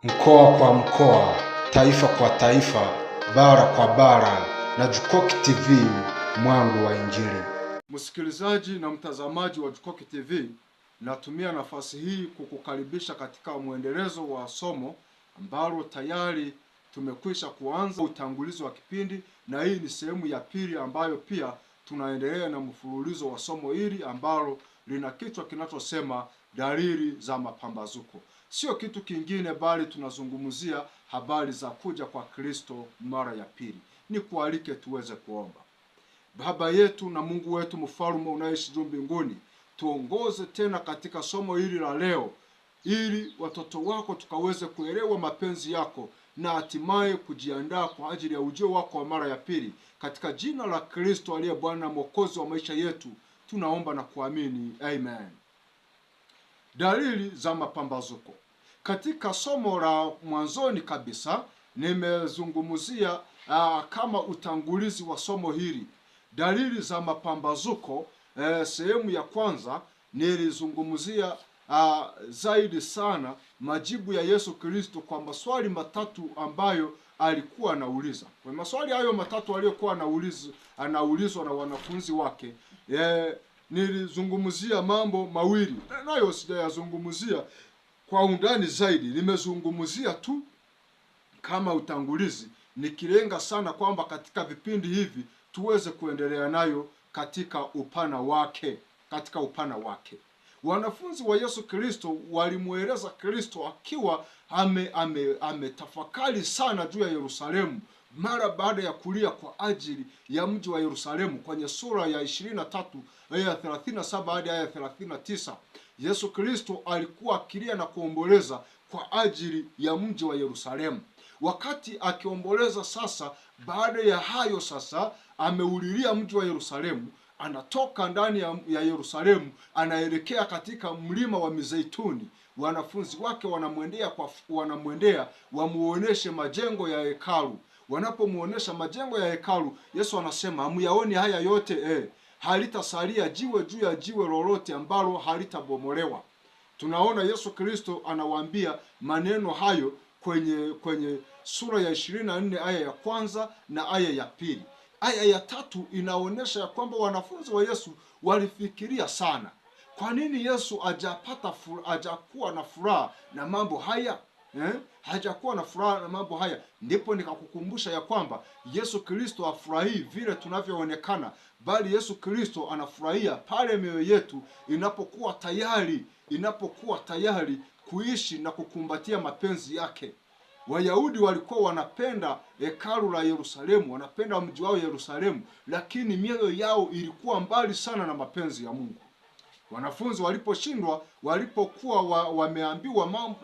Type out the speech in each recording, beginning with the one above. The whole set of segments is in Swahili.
Mkoa kwa mkoa, taifa kwa taifa, bara kwa bara, na Jukoki TV, mwanga wa Injili. Msikilizaji na mtazamaji wa Jukoki TV, natumia nafasi hii kukukaribisha katika mwendelezo wa somo ambalo tayari tumekwisha kuanza utangulizi wa kipindi, na hii ni sehemu ya pili ambayo pia tunaendelea na mfululizo wa somo hili ambalo lina kichwa kinachosema dalili za mapambazuko. Sio kitu kingine bali tunazungumzia habari za kuja kwa Kristo mara ya pili. Nikualike tuweze kuomba. Baba yetu na Mungu wetu mfalme unaishi juu mbinguni, tuongoze tena katika somo hili la leo, ili watoto wako tukaweze kuelewa mapenzi yako na hatimaye kujiandaa kwa ajili ya ujio wako wa mara ya pili. Katika jina la Kristo aliye Bwana na Mwokozi wa maisha yetu, tunaomba na kuamini. Amen. Dalili za mapambazuko. Katika somo la mwanzoni kabisa nimezungumzia kama utangulizi wa somo hili dalili za mapambazuko. Sehemu ya kwanza nilizungumzia zaidi sana majibu ya Yesu Kristo kwa maswali matatu ambayo alikuwa anauliza. Kwa maswali hayo matatu aliyokuwa anaulizwa na wanafunzi wake, nilizungumzia mambo mawili, nayo sijayazungumzia kwa undani zaidi. Nimezungumzia tu kama utangulizi, nikilenga sana kwamba katika vipindi hivi tuweze kuendelea nayo katika upana wake. Wanafunzi wa Yesu Kristo walimueleza Kristo akiwa ametafakari sana juu ya Yerusalemu mara baada ya kulia kwa ajili ya mji wa Yerusalemu. Kwenye sura ya 23 aya 37 hadi aya 39, Yesu Kristo alikuwa akilia na kuomboleza kwa ajili ya mji wa Yerusalemu. Wakati akiomboleza sasa, baada ya hayo sasa ameulilia mji wa Yerusalemu, anatoka ndani ya Yerusalemu, anaelekea katika mlima wa Mizeituni. Wanafunzi wake wanamwendea wamuoneshe majengo ya hekalu. Wanapomuonesha majengo ya hekalu, Yesu anasema, hamyaoni haya yote? Halitasalia jiwe juu ya jiwe lolote ambalo halitabomolewa. Tunaona Yesu Kristo anawaambia maneno hayo kwenye sura ya 24 aya ya kwanza na aya ya pili. Aya ya tatu inaonyesha ya kwamba wanafunzi wa Yesu walifikiria sana, kwa nini Yesu hajakuwa na furaha na mambo haya? Hajakuwa na furaha na mambo haya. Ndipo nikakukumbusha ya kwamba Yesu Kristo hafurahii vile tunavyoonekana, bali Yesu Kristo anafurahia pale mioyo yetu inapokuwa tayari kuishi na kukumbatia mapenzi yake. Wayahudi walikuwa wanapenda hekalu la Yerusalemu, wanapenda mji wao Yerusalemu, lakini mioyo yao ilikuwa mbali sana na mapenzi ya Mungu. Wanafunzi walipokuwa wameambiwa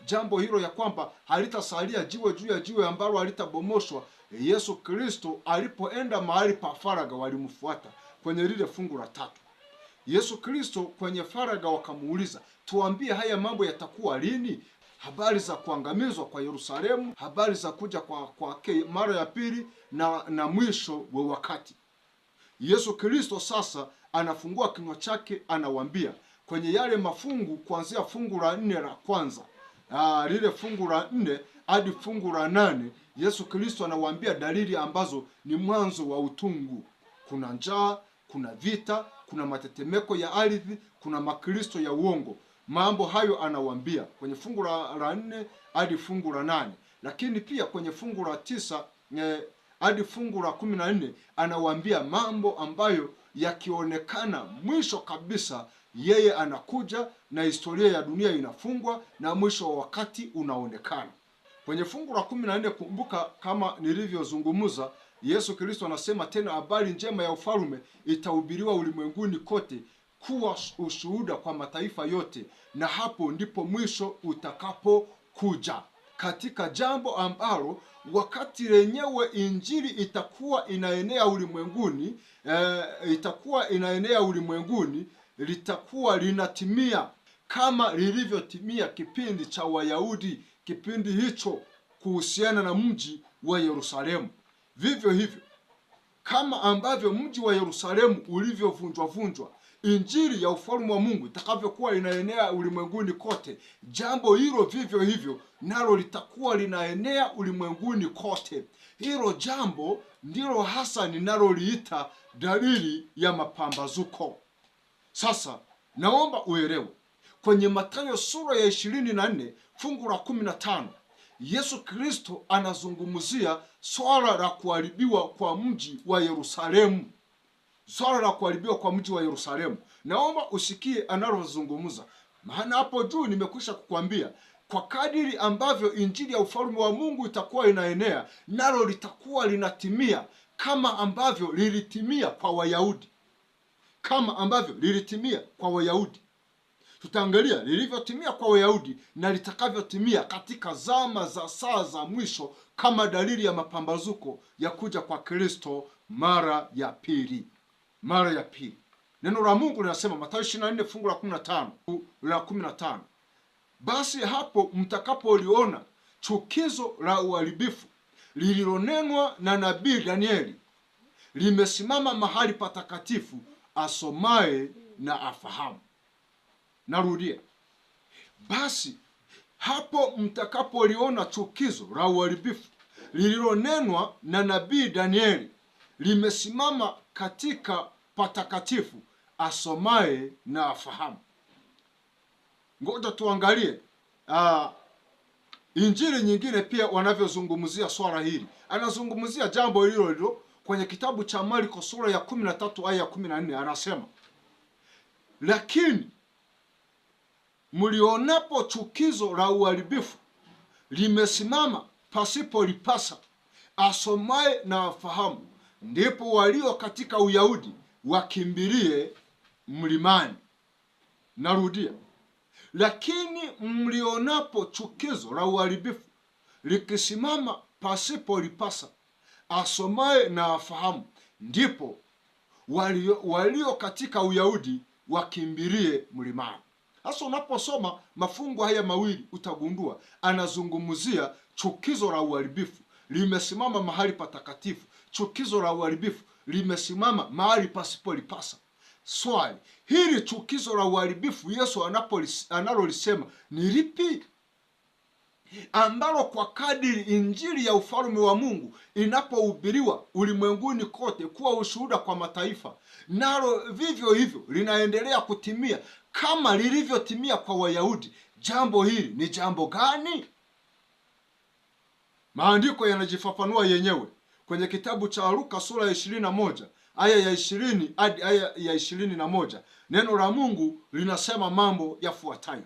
jambo hilo ya kwamba halitasalia jiwe juu ya jiwe ambalo halitabomoshwa, Yesu Kristo alipoenda mahali pa faraga walimfuata kwenye lile fungu la 3. Yesu Kristo kwenye faraga wakamuuliza, tuambie haya mambo yatakuwa lini? Habari za kuangamizwa kwa Yerusalemu, habari za kuja kwake mara ya pili, na mwisho wa wakati. Yesu Kristo sasa anafungua kinywa chake, anawaambia kwenye yale mafungu kuanzia fungu la 4 la kwanza, lile fungu la 4 hadi fungu la 8. Yesu Kristo anawaambia dalili ambazo ni mwanzo wa utungu. Kuna njaa, kuna vita, kuna matetemeko ya ardhi, kuna makristo ya uongo. Mambo hayo anawaambia kwenye fungu la 4 hadi fungu la 8, lakini pia kwenye fungu la 9 hadi fungu la 14 anawaambia mambo ambayo yakionekana mwisho kabisa yeye anakuja na historia ya dunia inafungwa na mwisho wa wakati unaonekana. Kwenye fungu la 14, kumbuka kama nilivyozungumza, Yesu Kristo anasema tena, habari njema ya ufalme itahubiriwa ulimwenguni kote kuwa ushuhuda kwa mataifa yote, na hapo ndipo mwisho utakapokuja. Katika jambo ambalo wakati lenyewe injili itakuwa inaenea ulimwenguni, litakuwa linatimia kama lilivyotimia kipindi cha Wayahudi, kipindi hicho kuhusiana na mji wa Yerusalemu. Vivyo hivyo kama ambavyo mji wa Yerusalemu ulivyovunjwa, injili ya ufalme wa Mungu itakavyokuwa inaenea ulimwenguni kote, jambo hilo vivyo hivyo nalo litakuwa linaenea ulimwenguni kote. Hilo jambo ndilo hasa ninaloliita dalili ya mapambazuko. Sasa naomba uelewe, kwenye Mathayo sura ya 24 fungu la 15, Yesu Kristo anazungumzia swala la kuharibiwa kwa mji wa Yerusalemu. Swala la kuharibiwa kwa mji wa Yerusalemu. Naomba usikie analozungumza. Maana hapo juu nimekwisha kukwambia, kwa kadiri ambavyo injili ya ufalme wa Mungu itakuwa inaenea, nalo litakuwa linatimia kama ambavyo lilitimia kwa Wayahudi. Kama ambavyo lilitimia kwa Wayahudi. Tutaangalia lilivyotimia kwa Wayahudi na litakavyotimia katika zama za saa za mwisho kama dalili ya mapambazuko ya kuja kwa Kristo mara ya pili. Mara ya pili. Neno la Mungu linasema Mathayo 24 fungu la 15. Basi hapo mtakapoliona chukizo la uharibifu lililonenwa na nabii Danieli limesimama mahali patakatifu, asomaye na afahamu. Narudia. Basi hapo mtakapoliona chukizo la uharibifu lililonenwa na nabii Danieli limesimama katika patakatifu, asomaye na afahamu. Ngoja tuangalie injili nyingine pia wanavyozungumzia swala hili. Anazungumzia jambo hilo hilo kwenye kitabu cha Marko sura ya 13 aya ya 14. Anasema, lakini mlionapo chukizo la uharibifu limesimama pasipo lipasa, asomaye na afahamu, ndipo walio katika Uyahudi wakimbilie mlimani. Narudia. Lakini mlionapo chukizo la uharibifu likisimama pasipo lipasa, asomaye na afahamu, ndipo walio katika Uyahudi wakimbilie mlimani. Hasa unaposoma mafungu haya mawili utagundua anazungumzia chukizo la uharibifu limesimama mahali patakatifu. Chukizo la uharibifu limesimama mahali pasipolipasa. Swali, hili chukizo la uharibifu Yesu analolisema ni lipi? Ambalo kwa kadiri injili ya ufalme wa Mungu inapohubiriwa ulimwenguni kote kuwa ushuhuda kwa mataifa, nalo vivyo hivyo linaendelea kutimia kama lilivyotimia kwa Wayahudi. Jambo hili ni jambo gani? Maandiko yanajifafanua yenyewe kwenye kitabu cha Luka sura ya 21 aya ya 20 hadi aya ya 21. Neno la Mungu linasema mambo yafuatayo: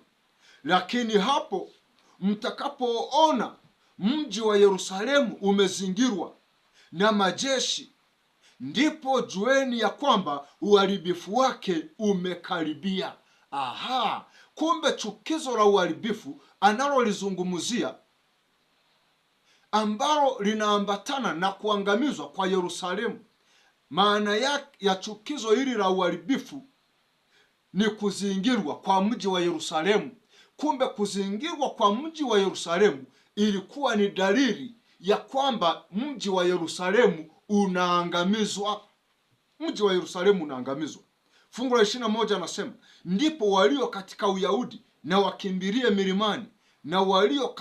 lakini hapo mtakapoona mji wa Yerusalemu umezingirwa na majeshi, ndipo jueni ya kwamba uharibifu wake umekaribia. Aha, kumbe chukizo la uharibifu analolizungumzia ambalo linaambatana na kuangamizwa kwa Yerusalemu, maana ya chukizo hili la uharibifu ni kuzingirwa kwa mji wa Yerusalemu. Kumbe kuzingirwa kwa mji wa Yerusalemu ilikuwa ni dalili ya kwamba mji wa Yerusalemu unaangamizwa. Mji wa Yerusalemu unaangamizwa. Fungu la 21 anasema, ndipo walio katika Uyahudi na wakimbilie milimani, na walio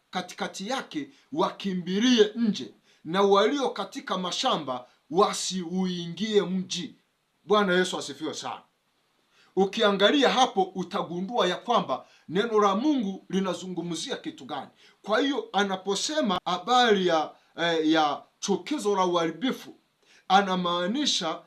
katikati yake wakimbilie nje, na walio katika mashamba wasiuingie mji. Bwana Yesu asifiwe sana. Ukiangalia hapo utagundua ya kwamba neno la Mungu linazungumzia kitu gani. Kwa hiyo anaposema habari ya chukizo la uharibifu, anamaanisha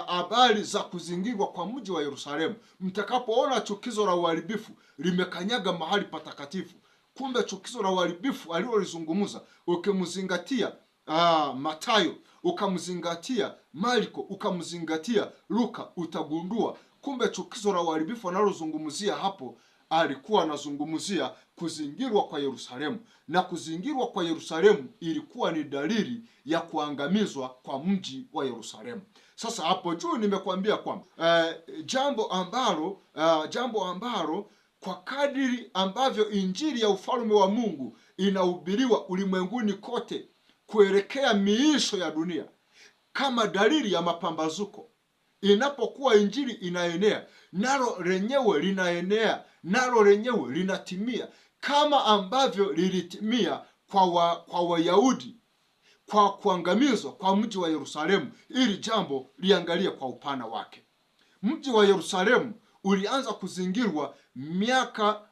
habari za kuzingirwa kwa mji wa Yerusalemu. Mtakapoona chukizo la uharibifu limekanyaga mahali patakatifu, kumbe chukizo la uharibifu alilolizungumza, ukimzingatia Mathayo, ukamzingatia Marko, ukamzingatia Luka, utagundua kumbe chukizo la uharibifu analozungumzia hapo alikuwa anazungumzia kuzingirwa kwa Yerusalemu, na kuzingirwa kwa Yerusalemu ilikuwa ni dalili ya kuangamizwa kwa mji wa Yerusalemu. Sasa hapo juu nimekuambia kwamba jambo ambalo kwa kadiri ambavyo injili ya ufalme wa Mungu inahubiriwa ulimwenguni kote kuelekea miisho ya dunia kama dalili ya mapambazuko, inapokuwa injili inaenea, nalo lenyewe linaenea, nalo lenyewe linatimia, kama ambavyo lilitimia kwa Wayahudi kwa kuangamizwa kwa mji wa Yerusalemu. Ili jambo liangalie kwa upana wake. Mji wa Yerusalemu ulianza kuzingirwa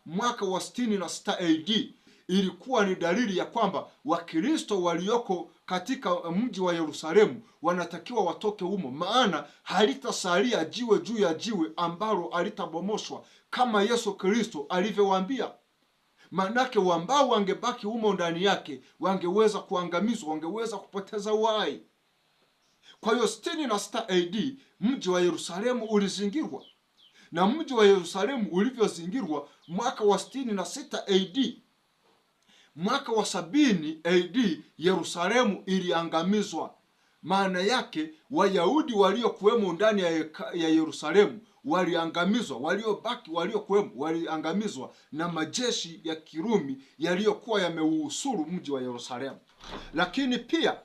mwaka wa 66 AD. Ilikuwa ni dalili ya kwamba Wakristo walioko katika mji wa Yerusalemu wanatakiwa watoke humo, maana halitasalia jiwe juu ya jiwe ambalo halitabomoshwa, kama Yesu Kristo alivyowaambia. Manake ambao wangebaki humo ndani yake wangeweza kuangamizwa, wangeweza kupoteza uhai. Kwa hiyo 66 AD mji wa Yerusalemu ulizingirwa, na mji wa Yerusalemu ulivyozingirwa mwaka wa 66 AD, mwaka wa 70 AD Yerusalemu iliangamizwa. Maana yake Wayahudi waliokuwemo ndani ya Yerusalemu waliangamizwa, waliobaki waliokuwemo waliangamizwa na majeshi ya Kirumi yaliyokuwa yameuhusuru mji wa Yerusalemu. Lakini pia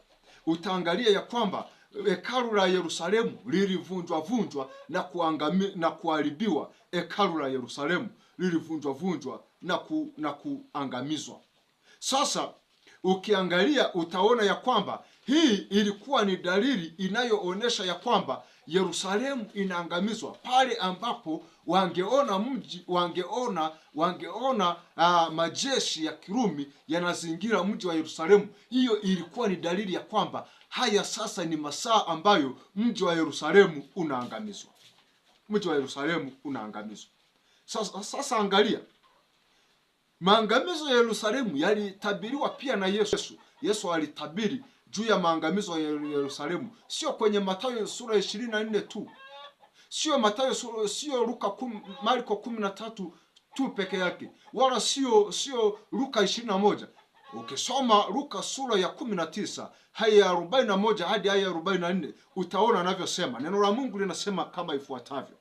utaangalia ya kwamba hekalu la Yerusalemu lilivunjwa na kuharibiwa. Hekalu la Yerusalemu lilivunjwa na kuangamizwa. Sasa ukiangalia utaona ya kwamba hii ilikuwa ni dalili inayoonesha ya kwamba Yerusalemu inaangamizwa pale ambapo wangeona majeshi ya Kirumi yanazingira mji wa Yerusalemu. Hiyo ilikuwa ni dalili ya kwamba haya sasa ni masaa ambayo mji wa Yerusalemu unaangamizwa. Mji wa Yerusalemu unaangamizwa. Sasa angalia, maangamizo ya Yerusalemu yalitabiriwa pia na Yesu. Yesu alitabiri juu ya maangamizo ya Yerusalemu, sio kwenye Mathayo sura 24 tu, sio Marko 13 tu peke yake, wala sio Luka 21. Ukisoma Luka sura ya 19 haya ya 41 hadi haya ya 44 utaona anavyosema. Neno la Mungu linasema kama ifuatavyo: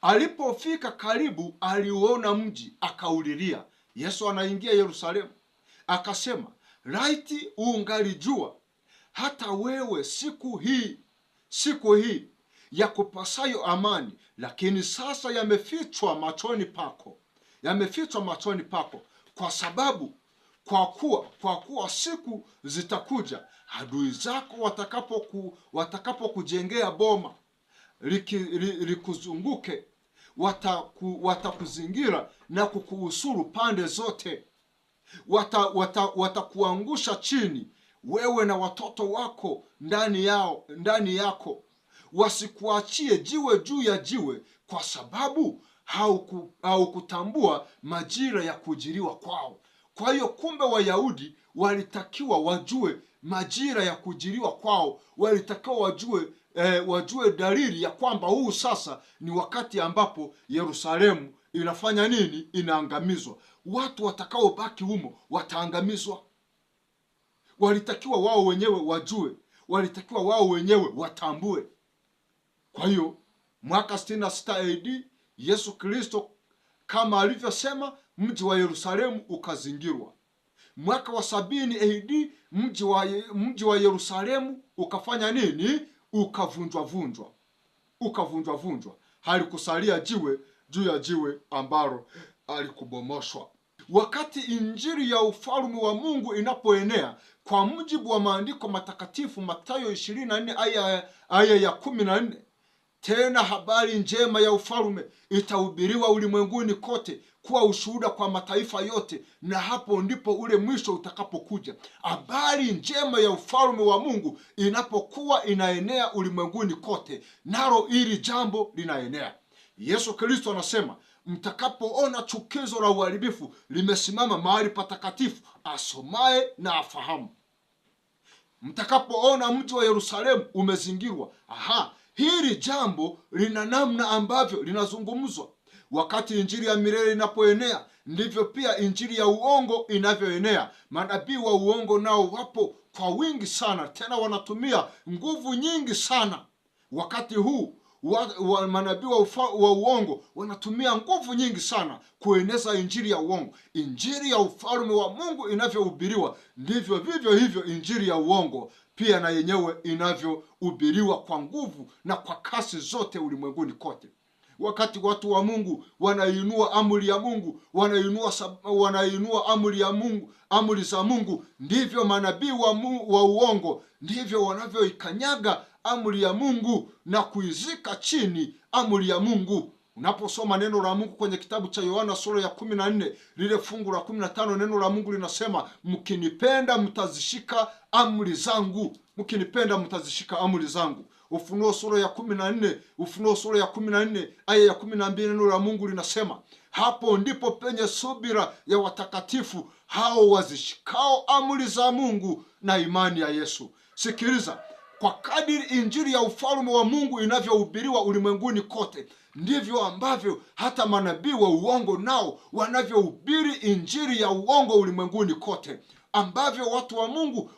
alipofika karibu, aliuona mji, akaulilia. Yesu anaingia Yerusalemu, akasema, laiti ungalijua hata wewe siku hii ya kupasayo amani, lakini sasa yamefichwa machoni pako, kwa kuwa siku zitakuja adui zako watakapokujengea boma likuzunguke, watakuzingira na kukuhusuru pande zote. Watakuangusha chini, wewe na watoto wako ndani yako, wasikuachie jiwe juu ya jiwe, kwa sababu haukutambua majira ya kujiriwa kwao. Kwa hiyo kumbe Wayahudi walitakiwa wajue majira ya kujiriwa kwao, walitakiwa wajue dalili ya kwamba huu sasa ni wakati ambapo Yerusalemu inafanya nini? Inaangamizwa. Watu watakaobaki humo wataangamizwa. Walitakiwa wao wenyewe wajue, walitakiwa wao wenyewe watambue. Kwa hiyo mwaka 66 AD Yesu Kristo kama alivyosema, mji wa Yerusalemu ukazingirwa. Mwaka wa 70 AD mji wa Yerusalemu ukafanya nini? Ukavunjwa. Halikusalia jiwe juu ya jiwe ambalo alikubomoshwa. Wakati injili ya ufalme wa Mungu inapoenea kwa mujibu wa maandiko matakatifu, Mathayo 24 aya ya 14, tena habari njema ya ufalme itahubiriwa ulimwenguni kote kuwa ushuhuda kwa mataifa yote, na hapo ndipo ule mwisho utakapokuja. Habari njema ya ufalme wa Mungu inapokuwa inaenea ulimwenguni kote, nalo ili jambo linaenea. Yesu Kristo anasema, mtakapoona chukizo la uharibifu limesimama mahali patakatifu, asomaye na afahamu. Mtakapoona mji wa Yerusalemu umezingirwa, hili jambo lina namna ambavyo linazungumzwa. Wakati injili ya milele inapoenea, ndivyo pia injili ya uongo inavyoenea. Manabii wa uongo nao wapo kwa wingi sana, tena wanatumia nguvu nyingi sana. Wakati huu manabii wa uongo wanatumia nguvu nyingi sana kueneza injili ya uongo. Injili ya ufalme wa Mungu inavyohubiriwa, ndivyo vivyo hivyo injili ya uongo pia na yenyewe inavyohubiriwa kwa nguvu na kwa kasi zote ulimwenguni kote. Wakati watu wa Mungu wanainua amri ya Mungu, wanainua amri ya Mungu, amri za Mungu, ndivyo manabii wa uongo ndivyo wanavyoikanyaga amri ya Mungu na kuizika chini amri ya Mungu. Unaposoma neno la Mungu kwenye kitabu cha Yohana sura ya 14 lile fungu la 15, neno la Mungu linasema, mkinipenda mtazishika amri zangu, mkinipenda mtazishika amri zangu. Ufunuo sura ya 14 aya ya 12, neno la Mungu linasema, hapo ndipo penye subira ya watakatifu hao wazishikao amri za Mungu na imani ya Yesu. Sikiliza, kwa kadiri injili ya ufalme wa Mungu inavyohubiriwa ulimwenguni kote, ndivyo ambavyo hata manabii wa uongo nao wanavyohubiri injili ya uongo ulimwenguni kote, ambavyo watu wa Mungu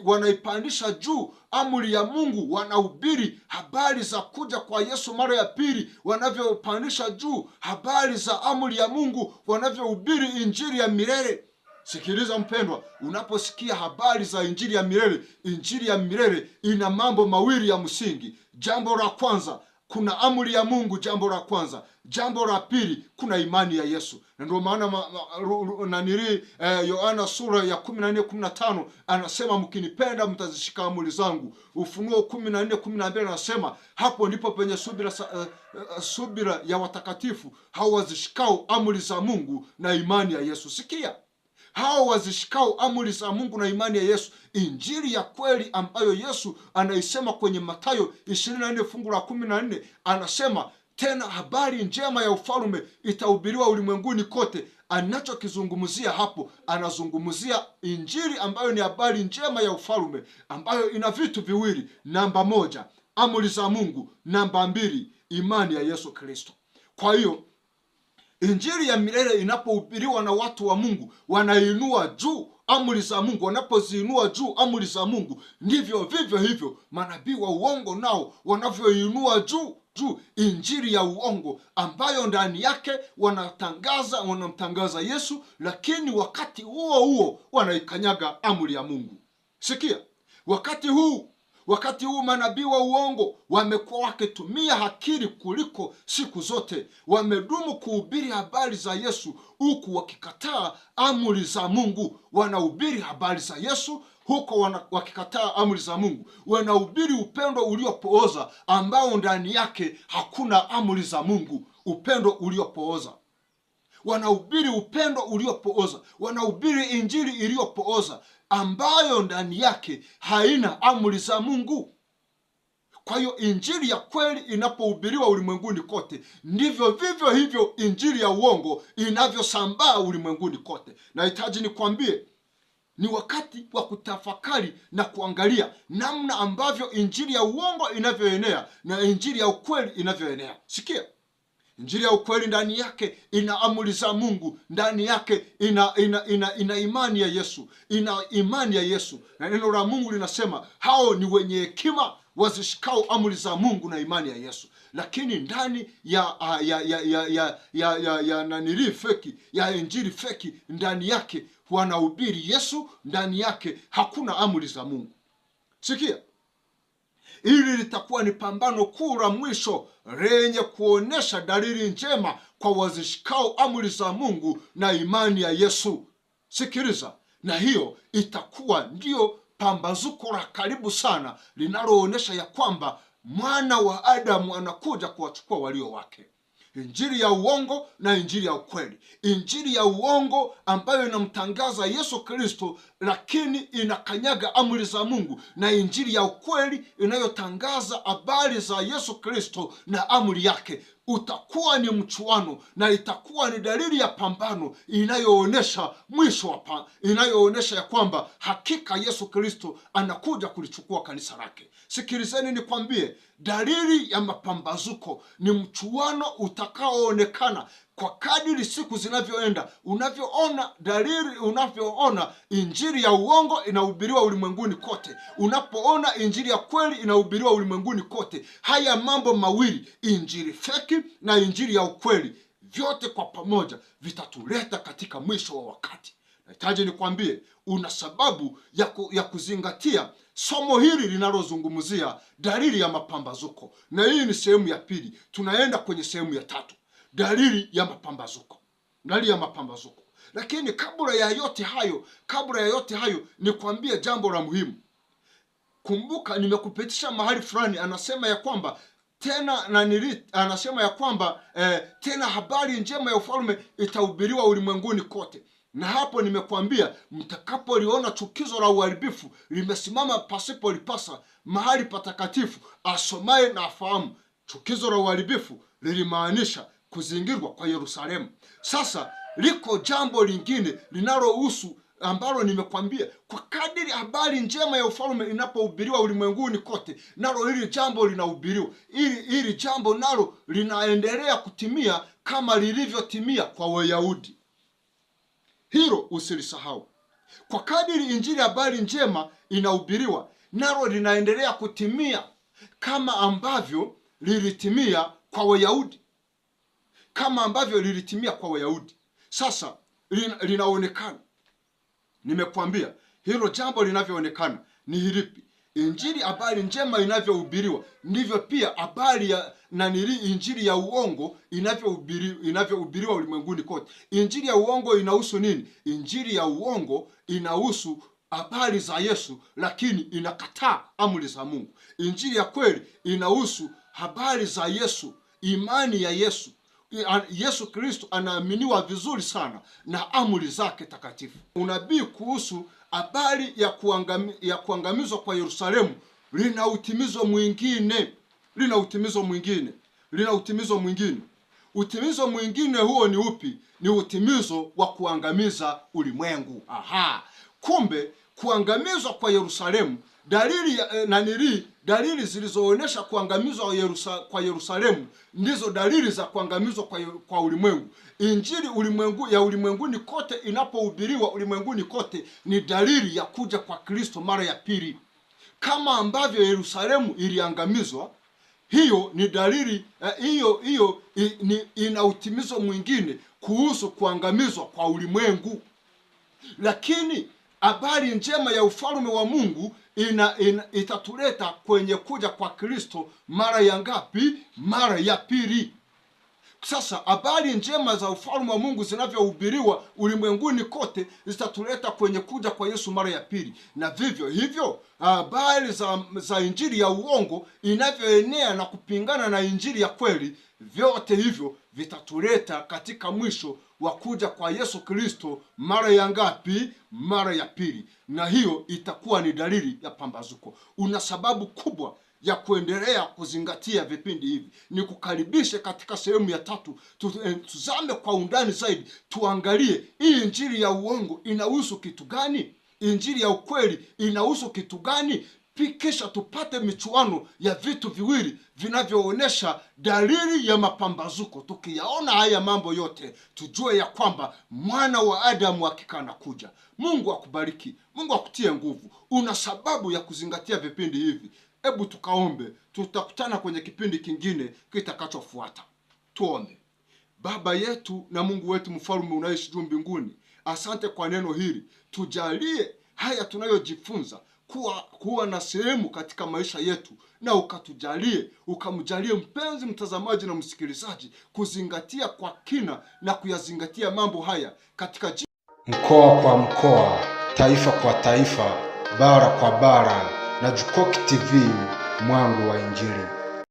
wanaipandisha juu amri ya Mungu, wanahubiri habari za kuja kwa Yesu mara ya pili, wanavyopandisha juu habari za amri ya Mungu, wanavyohubiri injili ya milele. Sikiliza mpendwa, unaposikia habari za injili ya milele ina mambo mawili ya msingi. Jambo la kwanza, kuna amri ya Mungu, jambo la kwanza. Jambo la pili, kuna imani ya Yesu. Na ndio maana Yohana sura ya 14:15 anasema, mkinipenda mtazishika amri zangu. Ufunuo 14:12 anasema, hapo ndipo penye subira ya watakatifu hao wazishikao amri za Mungu na imani ya Yesu. Sikia, hao wazishikao amri za Mungu na imani ya Yesu, injili ya kweli ambayo Yesu anaisema kwenye Mathayo 24 fungu la 14, anasema tena habari njema ya ufalme itahubiriwa ulimwenguni kote. Anachokizungumzia hapo, anazungumzia injili ambayo ni habari njema ya ufalme, ambayo ina vitu viwili: namba 1, amri za Mungu; namba 2, imani ya Yesu Kristo. Kwa hiyo injili ya milele inapohubiriwa na watu wa Mungu, wanainua juu amri za Mungu. Wanapoziinua juu amri za Mungu, ndivyo vivyo hivyo manabii wa uongo nao wanavyoinua juu injili ya uongo, ambayo ndani yake wanamtangaza Yesu, lakini wakati huo huo wanaikanyaga amri ya Mungu. Sikia, wakati huu manabii wa uongo wamekuwa wakitumia akili kuliko siku zote. Wamedumu kuhubiri habari za Yesu huku wakikataa amri za Mungu. Wanahubiri habari za Yesu huko wakikataa amri za Mungu. Wanahubiri upendo uliopooza ambao ndani yake hakuna amri za Mungu. Upendo uliopooza. Wanahubiri upendo uliopooza. Wanahubiri injili iliyopooza ambayo ndani yake haina amri za Mungu. Kwa hiyo injili ya kweli inapohubiriwa ulimwenguni kote, ndivyo vivyo hivyo injili ya uongo inavyosambaa ulimwenguni kote. Nahitaji nikwambie, ni wakati wa kutafakari na kuangalia namna ambavyo injili ya uongo inavyoenea na injili ya ukweli inavyoenea. Sikia, injili ya ukweli ndani yake ina amri za Mungu, ndani yake ina imani ya Yesu, na neno la Mungu linasema hao ni wenye hekima wazishikao amri za Mungu na imani ya Yesu. Lakini ndani ya injili feki, ndani yake wanahubiri Yesu, ndani yake hakuna amri za Mungu. Sikia, hili litakuwa ni pambano kuu la mwisho lenye kuonesha dalili njema kwa wazishikao amri za Mungu na imani ya Yesu. Sikiliza, na hiyo itakuwa ndio pambazuko la karibu sana linaloonesha ya kwamba mwana wa Adamu anakuja kuwachukua walio wake. Injili ya uongo na injili ya ukweli. Injili ya uongo ambayo inamtangaza Yesu Kristo lakini inakanyaga amri za Mungu, na injili ya ukweli inayotangaza habari za Yesu Kristo na amri yake. Utakuwa ni mchuano na itakuwa ni dalili ya pambano inayoonesha mwisho inayoonesha ya kwamba hakika Yesu Kristo anakuja kulichukua kanisa lake. Sikilizeni nikwambie, Dalili ya mapambazuko ni mchuano utakaoonekana kwa kadiri siku zinavyoenda. Unavyoona injili ya uongo inahubiriwa ulimwenguni kote, unapoona injili ya kweli inahubiriwa ulimwenguni kote. Haya mambo mawili, injili feki na injili ya ukweli, vyote kwa pamoja vitatuleta katika mwisho wa wakati. Nahitaji nikwambie, una sababu ya kuzingatia somo hili linalozungumzia dalili ya mapambazuko, na hii ni sehemu ya pili. Tunaenda kwenye sehemu ya tatu, dalili ya mapambazuko. Dalili ya mapambazuko. Lakini kabla ya yote hayo nikwambie jambo la muhimu. Kumbuka nimekupitisha mahali fulani, anasema ya kwamba tena habari njema ya ufalme itahubiriwa ulimwenguni kote. Na hapo nimekwambia, mtakapoliona chukizo la uharibifu limesimama pasipo lipasa mahali patakatifu, asomaye na afahamu. Chukizo la uharibifu lilimaanisha kuzingirwa kwa Yerusalemu. Sasa liko jambo lingine linalohusu ambalo nimekwambia, kwa kadiri habari njema ya ufalme inapohubiriwa ulimwenguni kote, nalo hili jambo linahubiriwa. Hili jambo nalo linaendelea kutimia kama lilivyotimia kwa Wayahudi. Hilo usilisahau. Kwa kadiri injili habari njema inahubiriwa, nalo linaendelea kutimia kama ambavyo lilitimia kwa Wayahudi. Sasa linaonekana. Nimekwambia hilo jambo linavyoonekana ni hilipi. Injili habari njema inavyohubiriwa, ndivyo pia habari ya injili ya uongo inavyohubiriwa ulimwenguni kote. Injili ya uongo inahusu nini? Injili ya uongo inahusu habari za Yesu, lakini inakataa amri za Mungu. Injili ya kweli inahusu habari za Yesu, imani ya Yesu. Yesu Kristo anaaminiwa vizuri sana na amri zake takatifu. Unabii kuhusu habari ya kuangamizwa kwa Yerusalemu lina utimizo mwingine. Utimizo mwingine huo ni upi? Ni utimizo wa kuangamiza ulimwengu. Kumbe kuangamizwa kwa Yerusalemu, dalili zilizoonyesha kuangamizwa kwa Yerusalemu ndizo dalili za kuangamizwa kwa ulimwengu. Injili ulimwenguni kote inapohubiriwa ulimwenguni kote ni dalili ya kuja kwa Kristo mara ya pili. Kama ambavyo Yerusalemu iliangamizwa, hiyo ni dalili ina utimizo mwingine kuhusu kuangamizwa kwa ulimwengu. Lakini habari njema ya ufalme wa Mungu itatuleta kwenye kuja kwa Kristo mara ya ngapi? Mara ya pili. Sasa habari njema za ufalme wa Mungu zinavyohubiriwa ulimwenguni kote zitatuleta kwenye kuja kwa Yesu mara ya pili. Na vivyo hivyo habari za injili ya uongo inavyoenea na kupingana na injili ya kweli, vyote hivyo vitatuleta katika mwisho wa kuja kwa Yesu Kristo mara ya ngapi? Mara ya pili. Na hiyo itakuwa ni dalili ya pambazuko. Una sababu kubwa ya kuendelea kuzingatia vipindi hivi. Ni kukaribishe katika sehemu ya tatu, tuzame kwa undani zaidi, tuangalie hii injili ya uongo inahusu kitu gani, injili ya ukweli inahusu kitu gani, kisha tupate michuano ya vitu viwili vinavyoonyesha dalili ya mapambazuko. Tukiyaona haya mambo yote, tujue ya kwamba mwana wa Adamu hakika anakuja. Mungu akubariki, Mungu akutie nguvu. Una sababu ya kuzingatia vipindi hivi. Hebu tukaombe, tutakutana kwenye kipindi kingine kitakachofuata. Tuombe. Baba yetu na Mungu wetu mfalme unaishi juu mbinguni, asante kwa neno hili. Tujalie haya tunayojifunza kuwa na sehemu katika maisha yetu, na ukamjalie mpenzi mtazamaji na msikilizaji kuzingatia kwa kina na kuyazingatia mambo haya katika mkoa kwa mkoa, taifa kwa taifa, bara kwa bara, na Jukoki TV, mwanga wa Injili.